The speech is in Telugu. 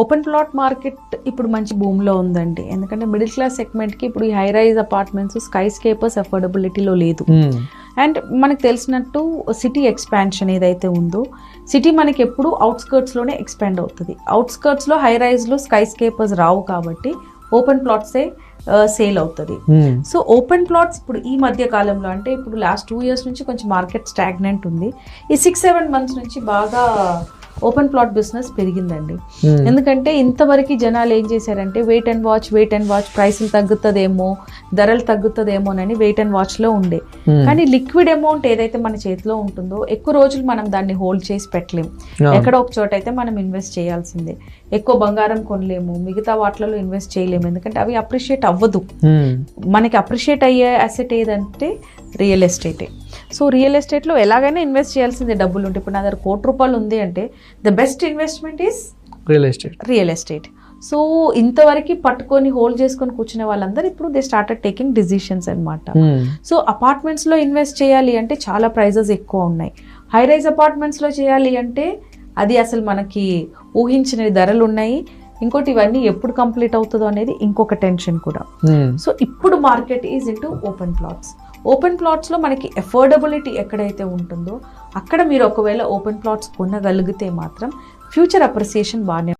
ఓపెన్ ప్లాట్ మార్కెట్ ఇప్పుడు మంచి భూమిలో ఉందండి. ఎందుకంటే మిడిల్ క్లాస్ సెగ్మెంట్కి ఇప్పుడు ఈ high rise apartments, sky scrapers అఫోర్డబిలిటీలో లేదు. అండ్ మనకు తెలిసినట్టు సిటీ ఎక్స్పాన్షన్ ఏదైతే ఉందో, సిటీ మనకి ఎప్పుడు అవుట్స్కర్ట్స్లోనే ఎక్స్పాండ్ అవుతుంది. అవుట్స్కర్ట్స్లో హై రైజ్లో స్కై స్కేపర్స్ రావు కాబట్టి ఓపెన్ ప్లాట్సే సేల్ అవుతుంది. సో ఓపెన్ ప్లాట్స్ ఇప్పుడు ఈ మధ్య కాలంలో, అంటే ఇప్పుడు లాస్ట్ 2 years నుంచి కొంచెం మార్కెట్ స్టాగ్నెంట్ ఉంది. ఈ 6-7 months నుంచి బాగా ఓపెన్ ప్లాట్ బిజినెస్ పెరిగిందండి. ఎందుకంటే ఇంతవరకు జనాలు ఏం చేశారంటే వెయిట్ అండ్ వాచ్, ప్రైసులు తగ్గుతుందేమో, ధరలు తగ్గుతుందేమోనని వెయిట్ అండ్ వాచ్లో ఉండే. కానీ లిక్విడ్ అమౌంట్ ఏదైతే మన చేతిలో ఉంటుందో ఎక్కువ రోజులు మనం దాన్ని హోల్డ్ చేసి పెట్టలేము. ఎక్కడో ఒక చోట అయితే మనం ఇన్వెస్ట్ చేయాల్సిందే. ఎక్కువ బంగారం కొనలేము, మిగతా వాటిలలో ఇన్వెస్ట్ చేయలేము, ఎందుకంటే అవి అప్రిషియేట్ అవ్వదు. మనకి అప్రిషియేట్ అయ్యే అసెట్ ఏదంటే రియల్ ఎస్టేటే. సో రియల్ ఎస్టేట్లో ఎలాగైనా ఇన్వెస్ట్ చేయాల్సిందే డబ్బులు ఉంటే. ఇప్పుడు నా దగ్గర ₹1,00,00,000 ఉంది అంటే the best investment is real estate. So ఇంతవరకు పట్టుకొని హోల్డ్ చేసుకొని కూర్చునే వాళ్ళందరూ ఇప్పుడు దే స్టార్టెడ్ టేకింగ్ డిసిషన్స్ అనమాట. సో అపార్ట్మెంట్స్లో ఇన్వెస్ట్ చేయాలి అంటే చాలా ప్రైజెస్ ఎక్కువ ఉన్నాయి. హై రైజ్ అపార్ట్మెంట్స్లో చేయాలి అంటే అది అసలు మనకి ఊహించిన ధరలు ఉన్నాయి. ఇంకోటి ఇవన్నీ ఎప్పుడు కంప్లీట్ అవుతుందో అనేది ఇంకొక టెన్షన్ కూడా. సో ఇప్పుడు market is into open plots. Open ప్లాట్స్లో మనకి అఫోర్డబిలిటీ ఎక్కడైతే ఉంటుందో అక్కడ మీరు ఒకవేళ ఓపెన్ ప్లాట్స్ కొనగలిగితే మాత్రం ఫ్యూచర్ అప్రిసియేషన్ బాగానే